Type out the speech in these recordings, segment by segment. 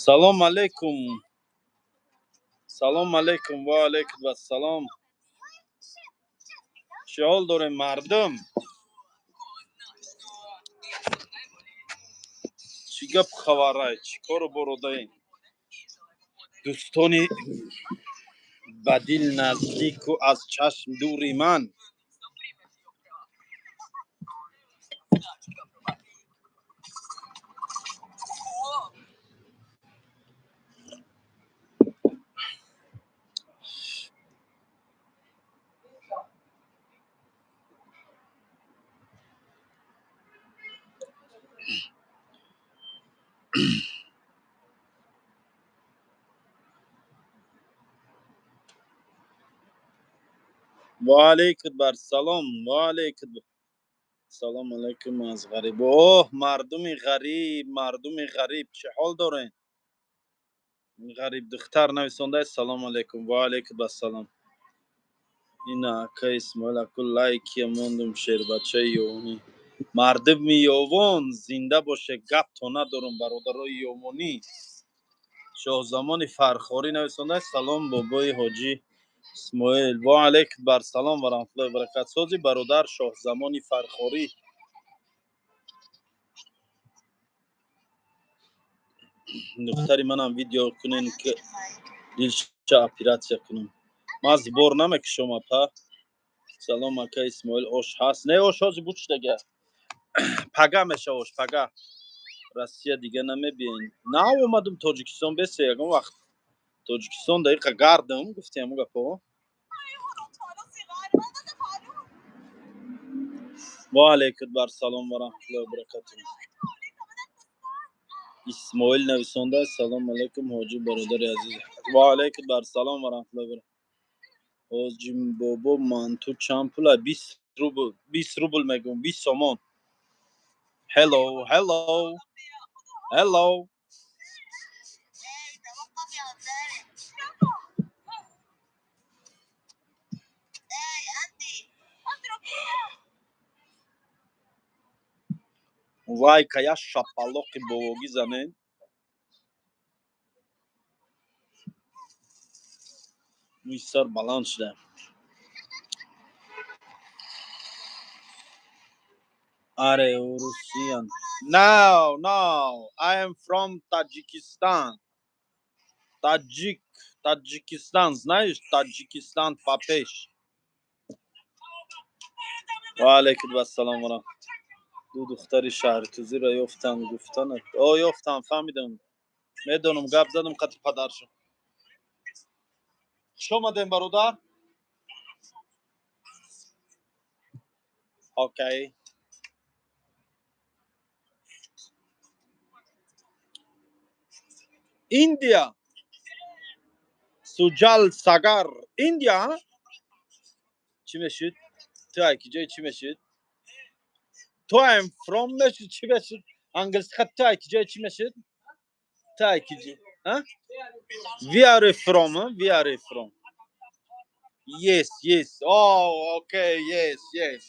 سلام علیکم. سلام علیکم و علیکم السلام. چه حال داره مردم؟ چی گپ خبره؟ چی کارو برودین؟ دوستانی بدیل نزدیک و از چشم دوری من. و علیکم بر سلام. و علیکم سلام علیکم از غریب. اوه مردم غریب، مردم غریب چه حال دارین؟ غریب دختر نویسنده سلام علیکم. و علیکم السلام. اینا که اسماعیل اکل لایکی موندم شیر بچه یومونی مردم میوون زنده باشه گپ تو ندارم برادرای یومونی. شاه زمان فرخاری نویسنده سلام بابای حاجی اسماعیل. و علیکم بر سلام و رحمت الله و برکت. سازی برادر شاه زمان فرخاری. دختری منم ویدیو کنین که دلچه اپیراتsia کنم. ما زبور نمیکشم اپا. سلام اکا اسماعیل. اوش هست نه اوش هازی بوچ دیگه پگا میشه اوش پگا. روسیه دیگه نمیبین. نه اومدم تاجیکستان بسه یکم وقت تاجیکستان دقیقه گردم گفتیم اگه پا. و علیکم بر سلام و رحمت الله و برکاته. اسماعیل نویسنده سلام علیکم حاجی برادر عزیز. و علیکم بر سلام و رحمت الله و برکاته. حاجی بابا من تو چند پول 20 روبل 20 روبل میگم 20 سومون. هلو هلو هلو. وای که یا شپالوق بوگی زنه. موی سر بلند شده. آره روسیان. No, no. I am from Tajikistan. Tajik, Tajikistan. Знаешь, Tajikistan پاپش. و علیکم السلام و رحمت. دو دختری شهر توزی را یافتم گفتن یافتم فهمیدم میدونم گپ زدم خاطر پدرشون. شما دیم برادر؟ اوکی. ایندیا سوجال ساگر ایندیا چی میشید؟ تو اکی جای چی میشید؟ تو I'm from میشید چی میشید؟ انگلیس خط تو اکی جای چی میشید؟ تو اکی جای ها؟ We are from, huh? We are from. Yes, yes. Oh, okay, yes, yes.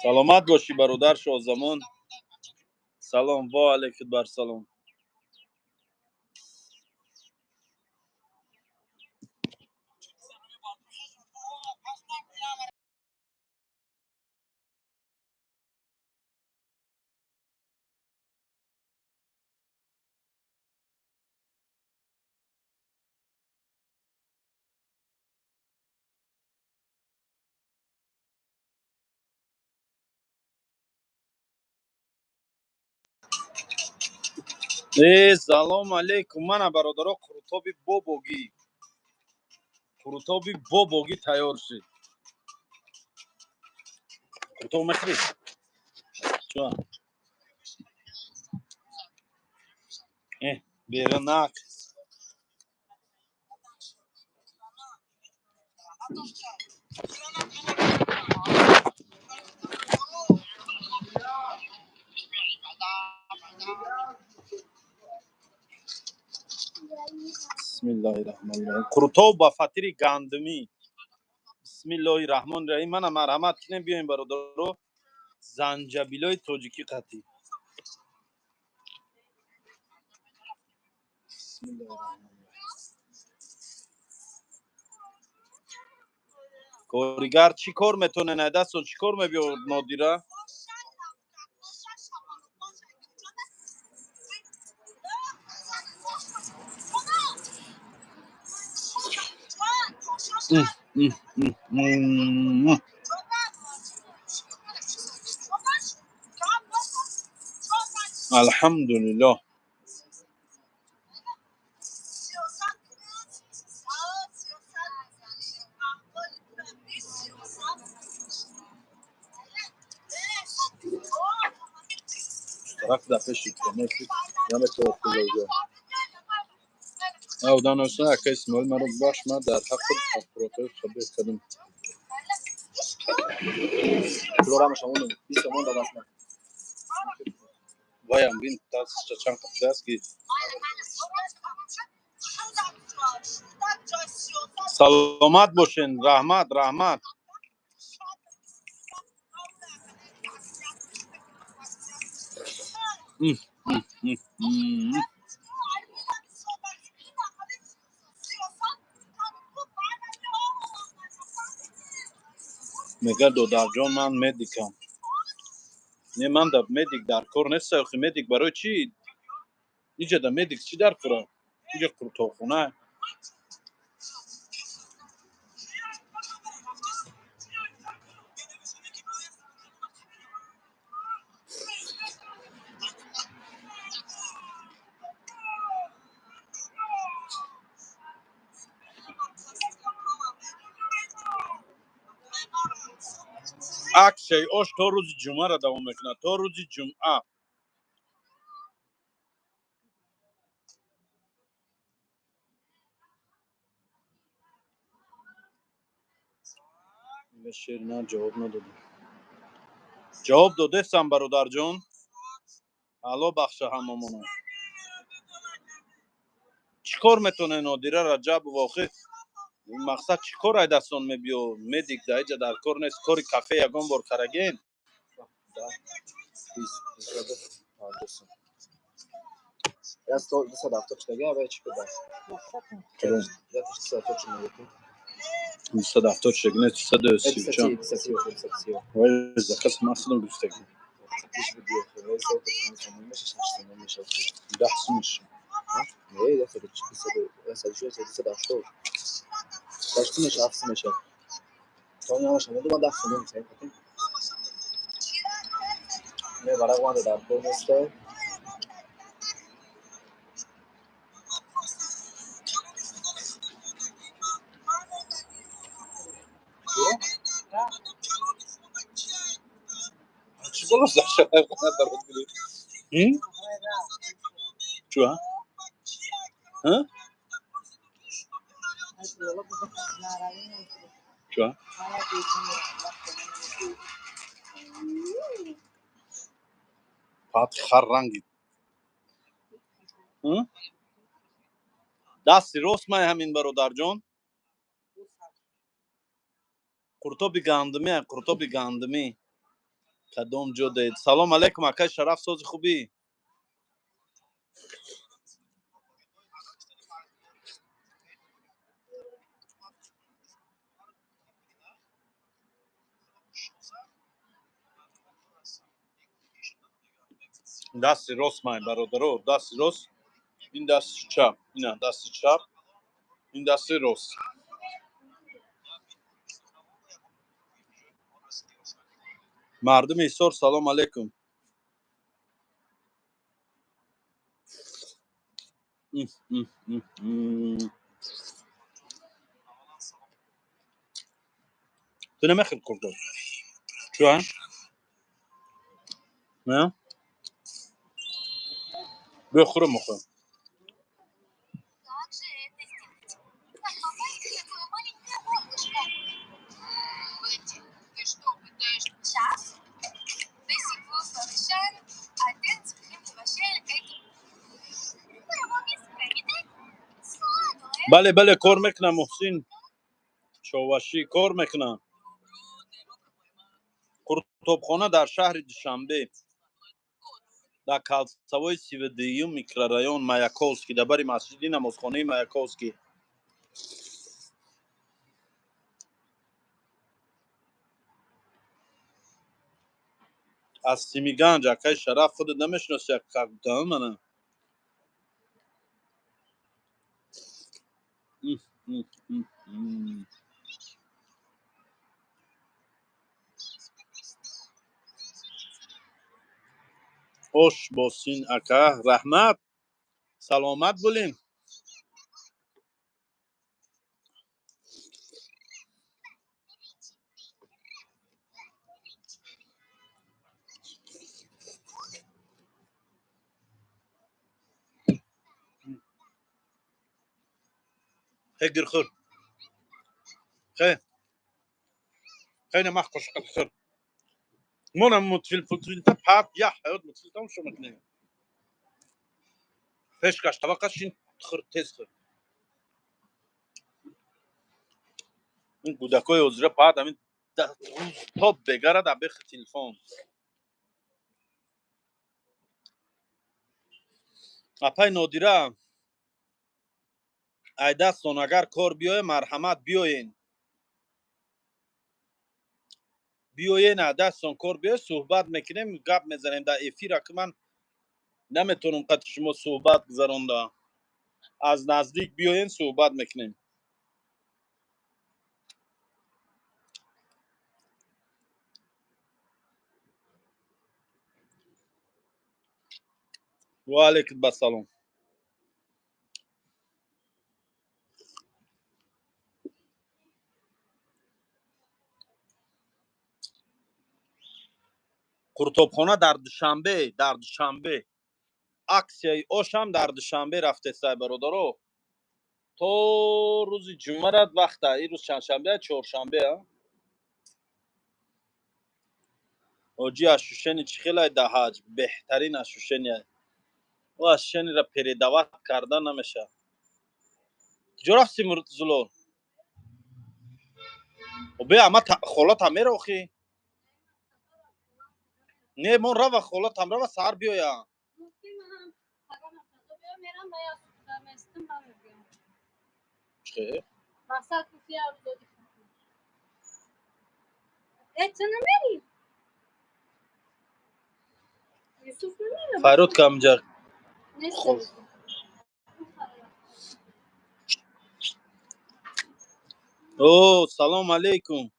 سلامت باشی برادر شاه زمان. سلام و علیکم بر سلام. سلام علیکم. من برادر قرطابی بابوگی. قرطابی بابوگی تیار شد. قرطاب میخوری؟ چون بیرنک. بسم الله الرحمن الرحیم. قرطاب با فطیر گندمی. بسم الله الرحمن الرحیم. من مرحمت کنیم بیایم برادرو زنجبیلای تاجیکی قطعی. بسم الله الرحمن الرحیم. کارگر چی کار میتونه نه دستو چی کار میبیو نادیره. الحمدلله. طرف دفعه شد نفید یعنی تو افتادی او دانستن اکه اسمال مرا باش ما در حق افراتای خبیر کردم Programa chamando isso é da máquina. وایم بین تاس چند قطعه است که سلامت باشین. رحمت رحمت. میگه دودر جان من مدیکم. نه من در مدیک در کار نیست. اخی مدیک برای چی؟ اینجا در مدیک چی در کاره؟ اینجا قرطاخونه. اکشی آش تا روز جمعه را دوام میکنه. تا روز جمعه. به شیر نه جواب ندادم. جواب داده سم برادر جان. الله بخشه هممونو. چیکار میتونه نادیره رجب واقع مقصد چیکار ای دستان میبیو مدیک دایجا در کار نیست. کاری کافه یگان بار کرگین Ja sto do sada to čega ja već kod vas. Ja to što to čemu je tu. مستد افتاد شگنه 330 چند وای زخص مخصدم گفتگی Hiç bir diyor. Ve sonra da tanışmamı şaşırdım mı şaşırdım. دحس میشه. Ne ya da çıktı sada ya sadece sada što. Kaçtı mı şahsı mı şah. Sonra yavaş ama da dahsını mı sen bakın. Ne bana kuanda da bu mesela. چی بالا زشه خونه درد گیری چو ها ها چو ها پات خر رنگی دستی راست مای همین برادر جان. قرطابی گندمی قرطابی گندمی کدام جا دید. سلام علیکم اکای شرف ساز خوبی. دستی راست مای برادرو دستی راست. این دست چپ اینا دست چپ این دست راست. مردم ایسار سلام علیکم. تو نمیخیر کرده چو ها نه بخوره مخوره بله بله کار میکنم محسن. شاوشی کار میکنم. کتابخانه در شهر دوشنبه در کالسوای 32 میکرورایون مایاکوفسکی در بری مسجد نمازخانه مایاکوفسکی. از سیمیگنج اکای شرف خود نمیشناسی یک کاکدام منه. خوش باشین اکا رحمت سلامت بولین. هگر خور خیلی نمخ کشکل خور مونم متفیلتا پاپ یا حیات متفیلتا شو مکنه پیش کش طبقشین خور تیز خور. این گودکای عذره پاد همین تا بگره در بخ تلفن. اپای نادیره ایدستان اگر کار بیای مرحمت بیاین ایدستان کار بیای صحبت میکنیم گپ میزنیم در افیر که من نمیتونم قد شما صحبت گذرانده. از نزدیک بیاین صحبت میکنیم. و علیکم السلام. کتابخانه در دوشنبه اکسیای اوش هم در دوشنبه رفته سای برادرو تو روز جمعه رد وقته این روز چهارشنبه چهارشنبه اوجی اشوشنی چی خیلی دهاج بهترین اشوشنی و اشوشنی را پریدوات کردن نمیشه. کجا رفتی زلون و بیا اما خالات هم میره اخی نه من رو خالات هم رو سر بیایا چه فیروت کمجر او سلام علیکم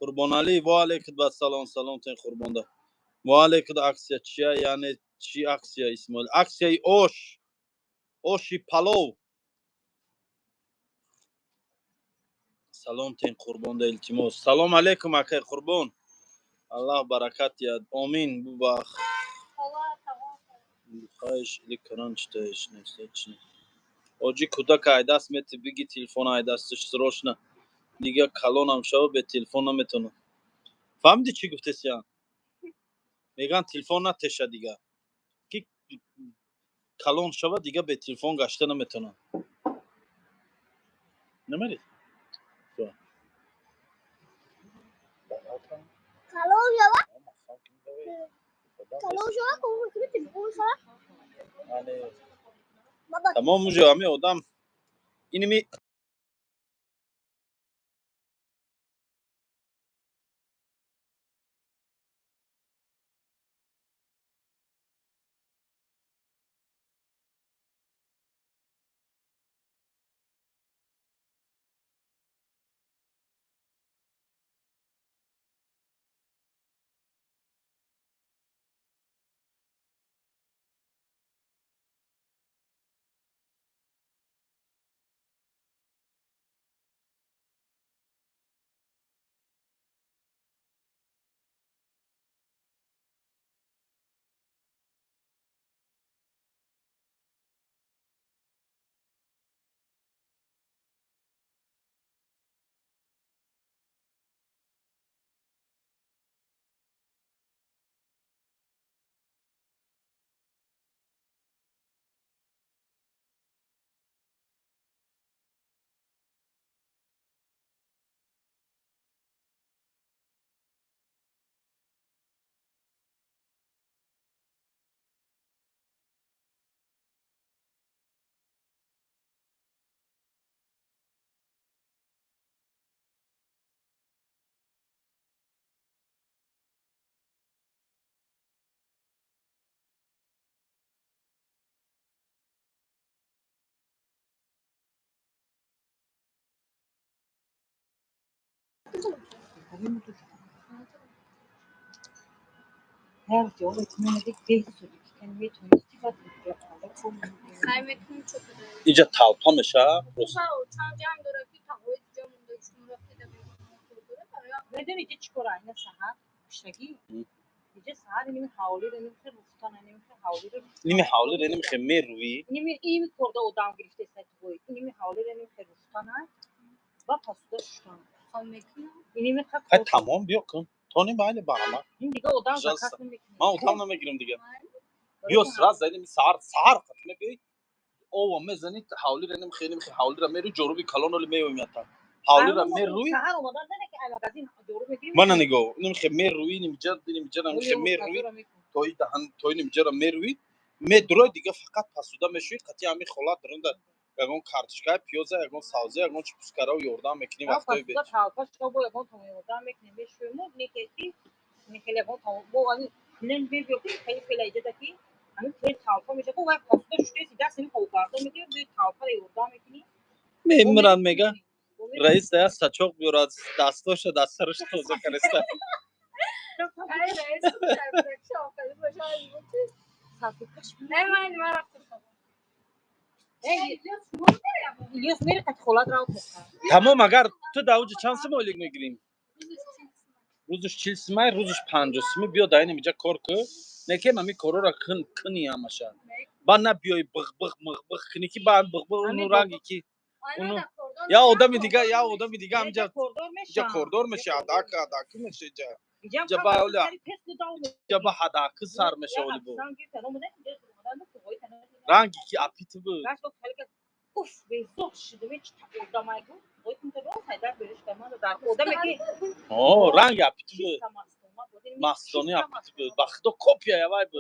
قربان علی و علیکم السلام سلام تین قربان ده و علیکم اکسیا چیه یعنی چی اکسیا اسمال اکسیا اوشی پلو سلام تین قربان ده التماس سلام علیکم اکای قربان الله برکت یاد آمین ببخ خواهش لیکران چتایش نیست چی اوجی کودک ایدست میتی بگی تلفن ایدستش سروش نه دیگه کلونم شو به تلفن نمیتونه. فهمیدی چی گفته سیان میگن تلفن نتشه دیگه کی کلون شو دیگه به تلفن گشته نمیتونه نمیری تو تمام موجه همه آدم اینی می Her جواب اتمنى دیگه سوری که میتونی چیکار کنی سعی میکنیم چه کنیم اینجا تالپا میشه چند جنگ داره که تقوی جا مونده شما رفتی میدونی که چیکار اینه سحر پشتگی دیگه سحر حوالی رو نمیشه رفتن نمیشه حوالی رو نیمه حوالی رو نمیشه میروی این کرده اودام گرفته سایت بوی این حوالی رو نمیشه رفتن و پاسدا شدن خواهم میکنم این میخواد تمام بیا کن تو نیم بله برام این دیگه اودام اجازه زکات نمیکنه من اتاق نمیگیرم دیگه بیا سراز زدیم سهر ختمه بی او میزنی حوالی رو خیلی میخوای حوالی رو میرو جروبی کلون رو میومیاتا حوالی رو میروی سحر اومدن نه که الان از این جورو میگیریم من نگو نمیخوای میروی نمیجد نمیخوای میروی توی دهن توی نمیجد میروی میدروی دیگه فقط پسودا میشوی قطعی همین خلات درنده یگون کارتشکای پیوزا یگون سازه یگون چپسکارا و یوردان میکنی وقتی بیت پاسدا تا با یگون تو یوردان میکنی میشوی مود میکشی میخلی یگون تو با ولی لن بیبی خیلی فلایده دکی همین خیلی تاپا میشه و پاسدا شوی سیدا سین کوکاردا میگیری بیت تاپا یوردان میکنی میمران میگه رئیس دست سچوق بیورد دستاش دسترش توزه کرسته رئیس شاکری باشه نه من رفتم الیاس میره که خولاد راو تمام اگر تو داوج چند سه مالیک میگیریم روزش 40 سمای روزش 50 سمای بیا داین میجا کار کو نکه ممی کارو را کنی همشا با نه بیای بغ بغ مغ بغ کنی کی با بغ بغ اون رنگی کی اونو یا آدم دیگه همجا جا کوردور میشه اداک میشه جا با اولا جا با هداک سر میشه ولی بو رنگی کی اپیت بو اوف بیزوش شده میچ تا مایگو وقتی تو رو پیدا بهش کمان در خدا میگی رنگ اپیت بو مستانی اپیت بو بخدو کپیا یا وای بو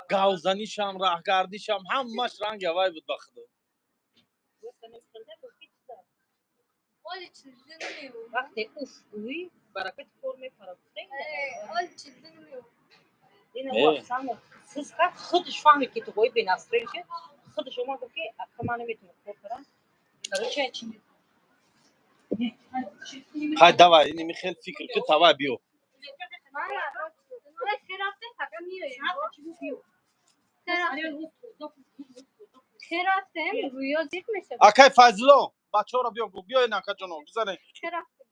گاوزنیشم راهگردیشم همش رنگ یا وای بود بخدو ولی چیزی نمیو وقتی اوف بوی برکت فرم پرسته ولی چیزی نمیو این واسه siz خودش فهمید که تو باید بناسته شه خودش اومد که اصلا نمیتونه بکنه короче چی های давай اینی میخواد فکر که توا بیو من خرافته فقط میره خرافته رویا زیپ میشه اکای فضلو بچه‌ها رو بیا اینا که جنو بزنه خرافته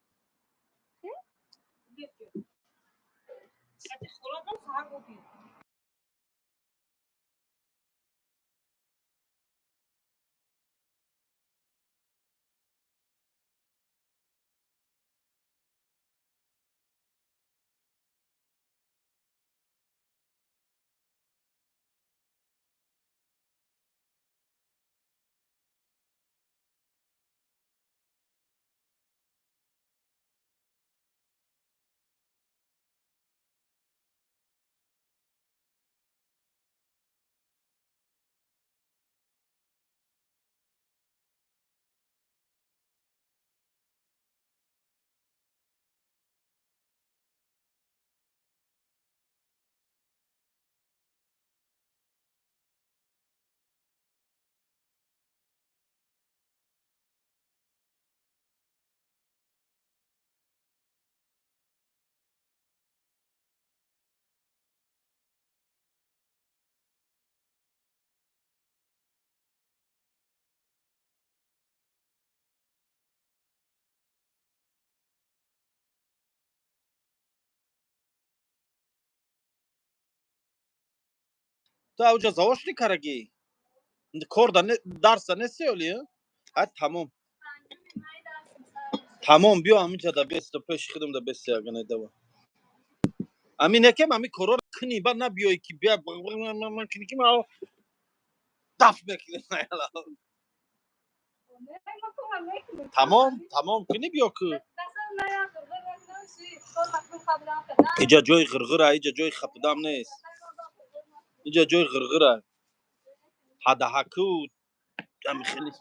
تو اوجا زاوشتی کرگی کوردا نه درس نه سیولی ها تمام بیا همینجا دا بیست و پیش خودم دا بیست یاگنه دوا امی نکه ممی کورو کنی با نه بیای کی بیا من کنی کی ما دف میکنه تمام کنی بیا که اینجا جای غرغره اینجا جای خپدام نیست اینجا جای غرغره هدا حکو ام خیلی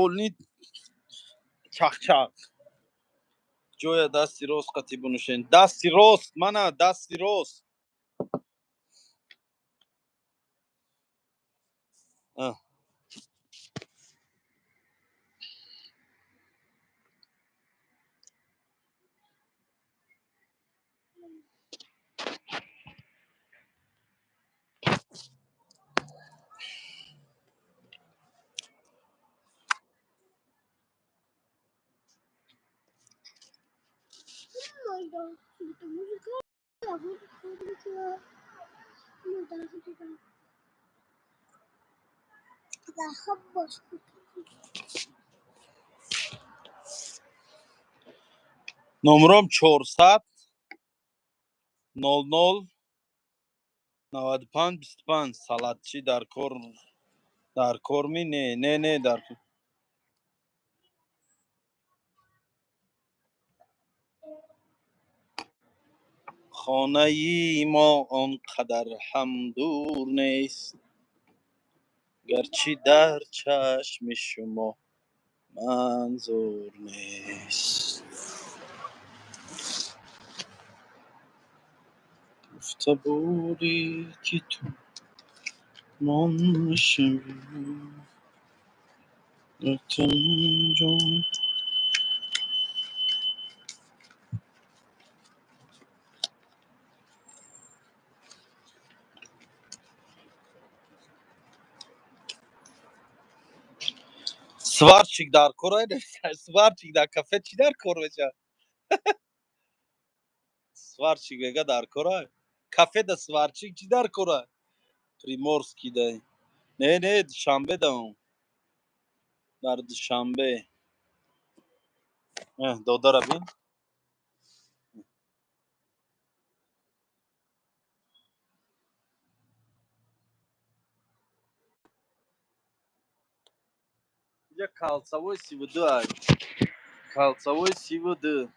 олни чахчах ҷоя дасти рост қати бунӯшен. Дасти рост мана дасти рост. номером 400 00 95 25 салатчӣ дар кор ми не дар хонаи мо он қадар ҳам дур нест гарчи дар чашми шумо манзур нест. гуфта буди ки ту мон мешавӣ дар тани ҷон. сварщик дар кор сварщик дар кафе чӣ дар кор мешавад? сварщик мега дар кор кафе да сварщик чӣ дар кор приморский да не душанбе даҳум дар душанбе додара бин инҷа калцавои 32 калцавои 32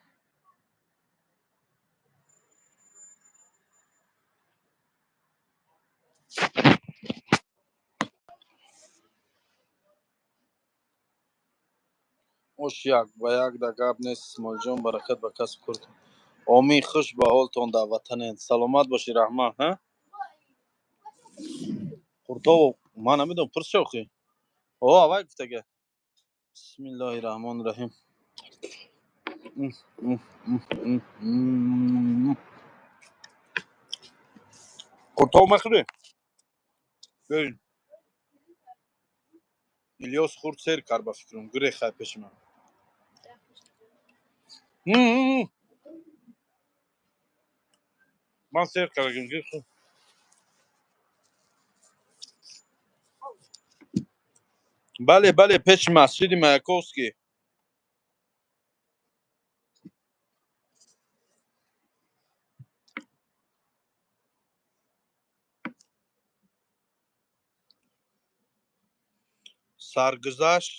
ош як ба як да гап нест. исмоилҷон баракат ба касб кортон. омин хуш ба ҳолтон дар ватанед. саломат бошӣ раҳмат. қуртов ман намедонам пурс шохӣ авай гуфтага бисмиллоҳи раҳмони раҳим. қуртов мехӯрӣ? бёин. Ильёс хурд сер кард ба фикрам. гӯре хай пеши ман. ман сер кардагим. бале пеши масҷиди маяковский. саргузашт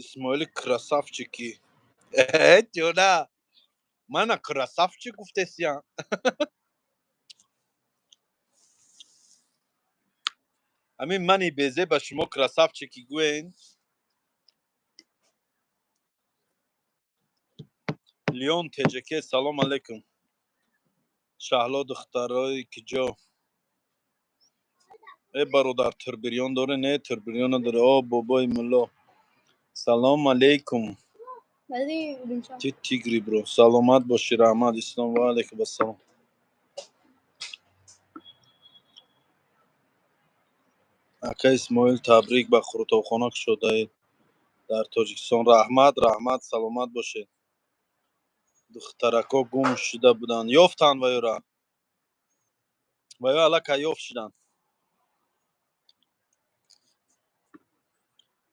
исмоили красавчики. ҷона мана красавчик гуфтесиям. ҳамин мани безе ба шумо красавчики гӯен. леон теҷаке салом алейкум. шаҳло духтарои киҷо. бародар турбирён доре? Не турбирён надоре. бобои мулло салом алейкум. ти тигри бро саломат бошӣ раҳмат ислом ва алейкум ассалом. ака исмоил табрик ба қуртовхона кушодаед дар тоҷикистон. раҳмат саломат бошед. духтарако гум шуда буданд. ёфтанд ваёра. ваё аллакай ёфт шуданд.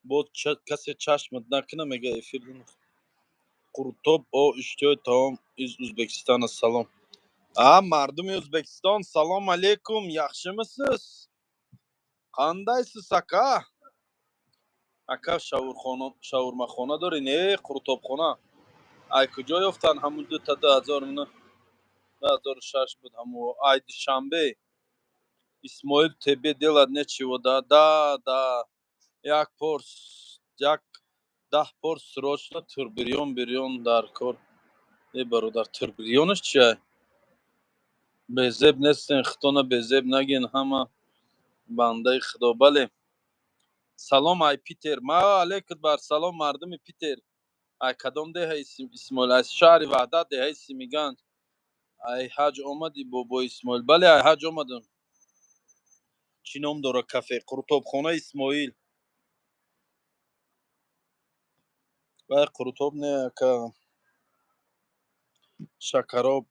боз касе чашмат накунад мега эфир. қуртоб иштиёи таом из Узбекистон. ассалом. мардуми Узбекистон салом алейкум. яхшимисиз? қандайсиз ака? ака шаурмахона дорӣ? не қуртобхона. ай куҷо ёфтанд ҳамун 2006 буд ҳамун ай душанбе. исмоил тебе делать нечего да یک پرس یک 10 پرس срочно турбирион дар кор. برادر турбирионаш чия? безеб нестен, хитона безеб нагин, ҳама бандаи худо. Бале, салом ай Питер. Ма алейкум бар салом мардуми Питер. ай кадом деҳа Исмоил? аз шаҳри Ваҳдат деҳаи Симиган. ай ҳаҷ омади бобо Исмоил? Бале, ай ҳаҷ омадам. чӣ ном дорад кафе? Қуртобхонаи Исмоил. вай қуртоб не ака шакароб.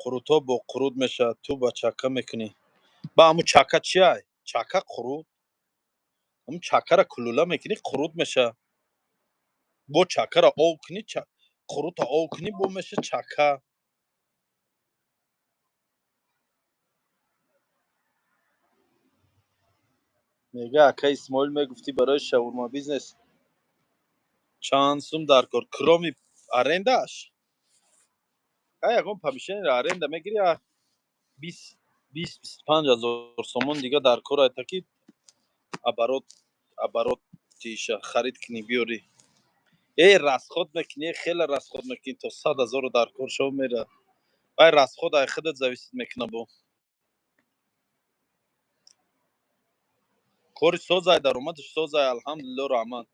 қуртоб бо қуруд мешавад, ту ба чака мекунӣ. ба ҳамун чака чи ай? Чака қуруд? ҳамун чакара кулула мекунӣ, қуруд мешавад. бо чакара ов кунӣ, қурудро ов кунӣ, бо меша чака. мега ака Исмоил мегуфти барои шавурма бизнес чанд сум дар кор? кроми арендааш? ягон помещениеро аренда мегирӣ, 20-25 ҳазор сомон дига дар кор ай, таки оборотиша харид кунӣ биёрӣ. расход мекунӣ, хеле расход мекунӣ, то 100 ҳазоро дар кор шав мера. вай расход ай худат зависит мекуна. бо кори созай, даромадаш созай, алҳамдулилло раҳмат.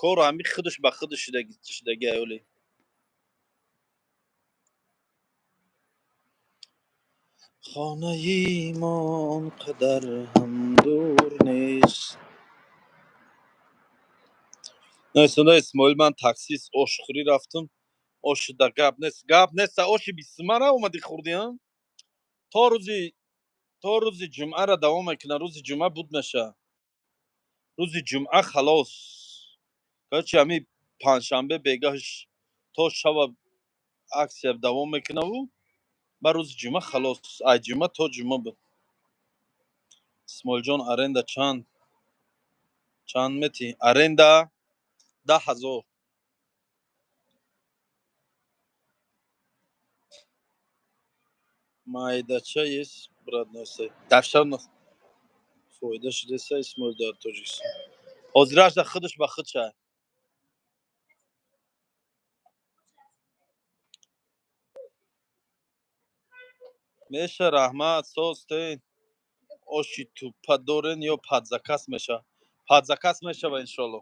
кору ҳами худаш ба худаш шидаги аёле. хонаи мо он қадар ҳам дур нест. несоно Исмоил, ман таксист, ошхӯрӣ рафтам. ошида гап неста. оши 20 сума наомадӣ хӯрдиам? то рӯзи ҷумъара давом мекунад. рӯзи ҷумъа буд мешавад. рӯзи ҷумъа халос. короче ҳами панҷшанбе бегаҳш то шава аксия давом мекунаву ба рӯзи ҷумъа халос. ай ҷумъа то ҷумъа буд. исмоилҷон, аренда чанд метӣ? аренда 10 ҳазор. майдача есть брат носе. давшавно фоида шудеса Исмоил дар Тоҷикистон. ҳозираш да худаш ба худ шай. меша раҳмат состен. оши тупа дорен ё падзакас меша? Падзакас мешава иншолло.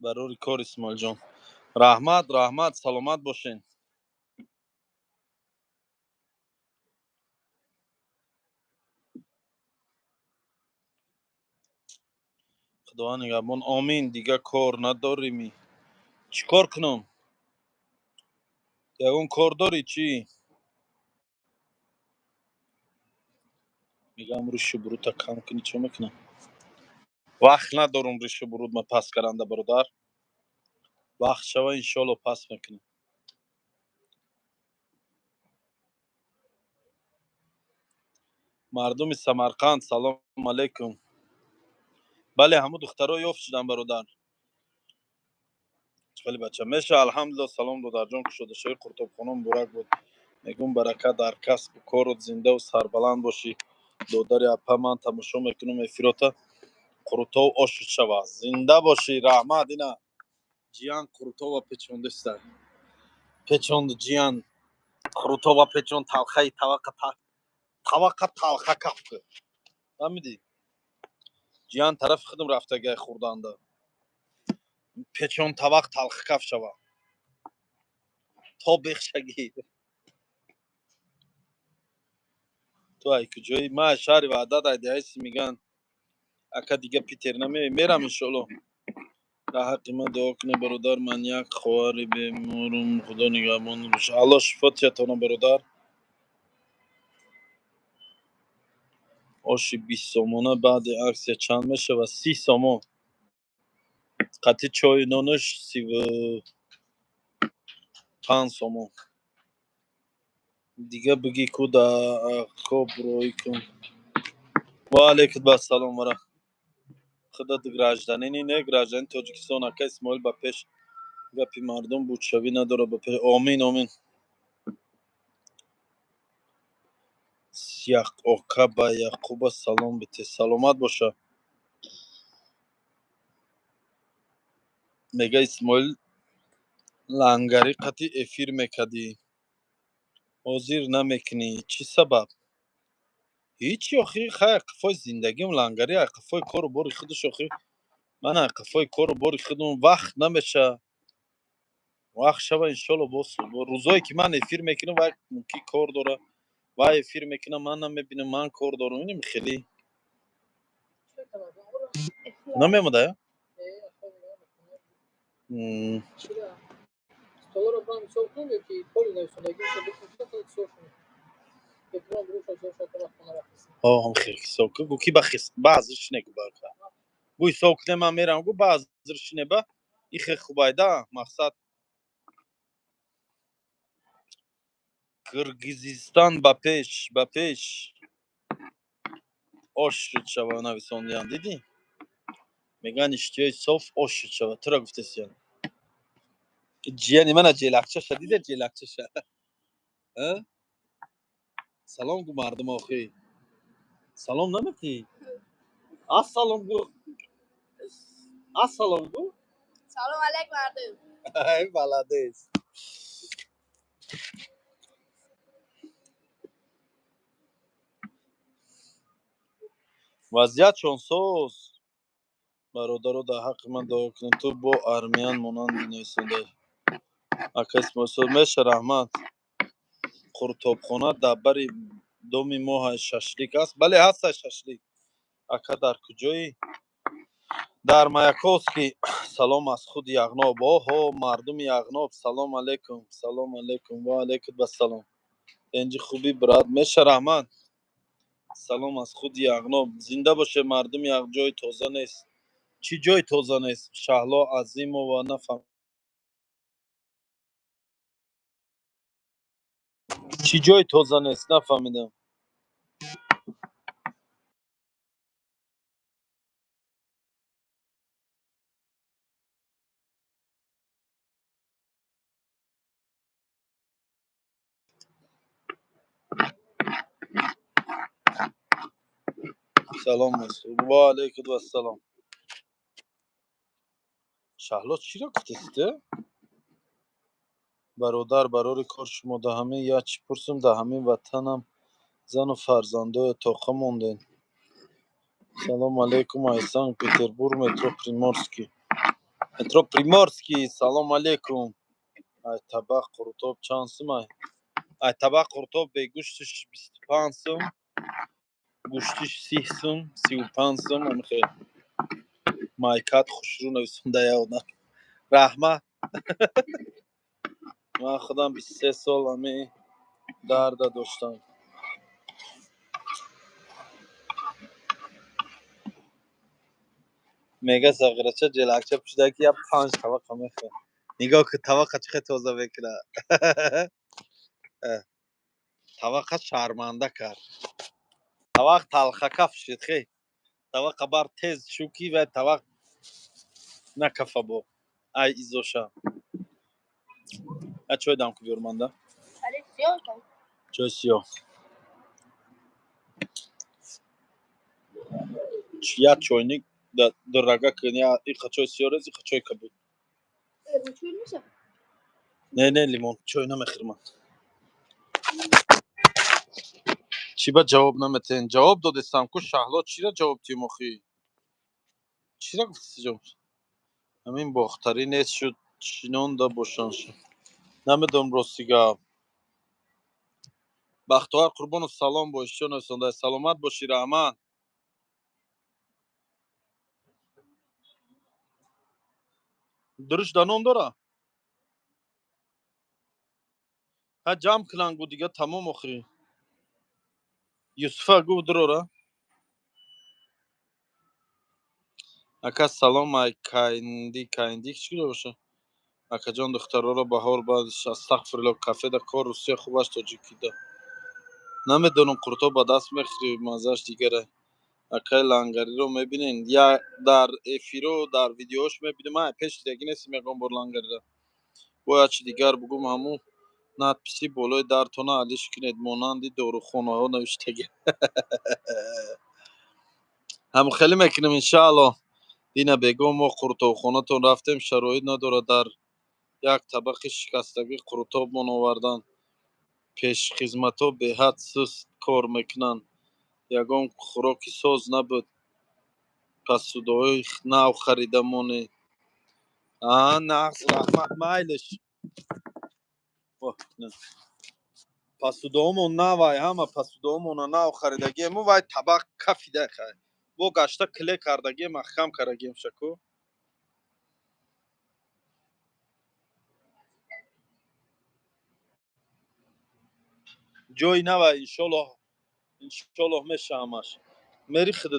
барори кор Исмоилҷон. раҳмат, саломат бошен. худованд нигаҳбон. Амин. дига кор надорими. чӣ кор кунам? ягон кор дорӣ чӣ? мегӯям рӯшу бурудро кам кунӣ. чӣ мекунам? вақт надорам рӯшу бурудро паст каранда бародар. вақт шава иншолло паст мекунам. мардуми Самарқанд салом алейкум. бале, ҳамун духтаро ёфт шудам бародар. хеле бача меша. алҳамдулилло. салом додарҷон, кушодашои қуртобхона муборак буд. мегӯм барака дар касбу корот зиндаву сарбаланд бошӣ. додари апа ман тамошо мекунам эфирота. қуртов ошуд шавад. зинда бошӣ. раҳмат. ина ҷиян қуртова печондеста. печонд ҷиян қуртова печонд талхаи тавақа талха кафка. фаҳмидӣ? ҷиян тарафи худам рафтагай хӯрданда. печонд тавақ талха каф шавад. то бехшагӣ. ту ай куҷоӣ? ман аз шаҳри Ваҳдат, ай деҳаи Симиган. ака дига Питер мерам иншолло. дар ҳаққи ман дуо кунед бародар. ман як хоҳари беморам. худо нигаҳбони рӯша. алло шифо диҳад бародар. оши 20 сомона баъди аксия чанд мешавад? 30 сомон. қатъи чойи нонуш 35 сомон. دیگه بگی کودا کوبروی کن و علیکم السلام ورحمت خدا گراجدانی نه گراجدانی تاجیکستان اکا اسماعیل با پیش گپی مردم بود شوی نداره با پیش آمین آمین سیاق اوکا با یعقوب سلام بته سلامت باشه میگه اسماعیل لنگری قطعی افیر میکدی حاضر نمیکنی چی سبب هیچی آخی خیلی قفای زندگیم لنگری قفای کارو باری خودش آخی من قفای کارو باری خودم وقت نمیشه وقت شبه انشالله با روزایی که من افیر میکنم وقت ممکن کار داره و افیر میکنم من نمیبینم من کار دارم اینم خیلی نمیمده ها هم خیلی سوکه گو کی بخیس بعضش نگو برکه گوی سوک نمیم میرم گو بعضش نبا این خیلی خوبایده مقصد کرگیزستان با پیش آش شد شبه نویساندیان دیدی؟ میگن اشتیای صاف آش شد شبه تو را گفته سیان جیانی من جیلکچه شد دیده جیلکچه شد سلام گو مردم آخی سلام نمیتی؟ السلام گو السلام گو سلام علیک مردم. ای بلده است وضعیت شانسوز برادرو در حق من دعا کنید تو با ارمیان مانند نیستنده اکس مسئول میشه رحمت خورتوبخانه در بری دومی ماه ششلیک است بله هست ششلیک اکا در کجایی در مایکوسکی سلام از خود یغناب اوه مردم یغناب سلام علیکم و علیکم السلام اینجا خوبی براد میشه رحمت سلام از خود یغناب زنده باشه مردم یغ جای تازه نیست چی جای تازه نیست شهلا عظیم و نفهم چی جای تازه نیست نفهمیدم سلام مسعود و علیکم السلام شهلا چی را گفتسته برادر برای کار شما ده همه یا چی پرسم ده همه وطنم زن و فرزندای تاقه موندین سلام علیکم ایسان پتربور مترو پریمورسکی سلام علیکم ای طبق قرطاب چند سم ای طبق قرطاب به گوشتش 25 سم گوشتش 30 سم 35 سم هم خیلی مایکات خوشرو نویسنده یادم رحمت من خودم 23 سال همه درد داشتم میگه ساغرچه جلکچه پشده که یا 5 طبق همه خیلی نگاه که طبق چه تازه بکنه طبق شرمنده کرد طبق تلخه کف شد خیلی طبق بر تیز شوکی و طبق نکفه با ای ایزوشا چای دم که بیرمانده علیک سیاه کن. چای سیاه یا چاینی در رگه کنی ایخ چای سیاه رز ایخ چای کبود روچول میشه. نه لیمون چای نمیخیر من چی با جواب نمیتین جواب دادستم که شهلا چی را جواب تیم اخی چی را گفتی جواب همین باختری نیست شد چینان دا باشن شد نمیدونم راستیگه بختوار قربان و سلام باشی نویسنده سلامت باشی رحمن درش دانون داره ها جمع کلان گو دیگه تمام اخی یوسفه گو دراره اکا سلام ای کایندی چی رو باشه اکا جان دخترها رو بهار بعدش استغفرالله کافه دا کار روسیه خوبش تاجیکی ده نمیدونم قرطو با دست میخوری مزهش دیگره. اکای لانگری رو میبینین یا در افیرو در ویدیوش میبینیم. من پیش دیگه نیست میگم بر لانگری را باید چی دیگر بگم. همون надписи болои дартона алиш кинед монанди дорухонаҳо навиштагӣ. ҳам хеле мекунем иншааллоҳ. дина бегум мо қуртовхонатон рафтем, шароит надорад дар як табақи шикастагӣ қуртобмон овардан. пешхизматҳо беҳад суст кор мекунанд. ягон хӯроки соз набуд. посудаҳои нав харидамонӣ. нағз раҳмат майлиш. посудаҳомон навай, ҳама посудаҳомонро нав харидагием. вай табақ кафида хай бо гашта кле кардагием, махкам кардагием шаку. ҷойи навай иншоллоҳ мешавамаш. мери худо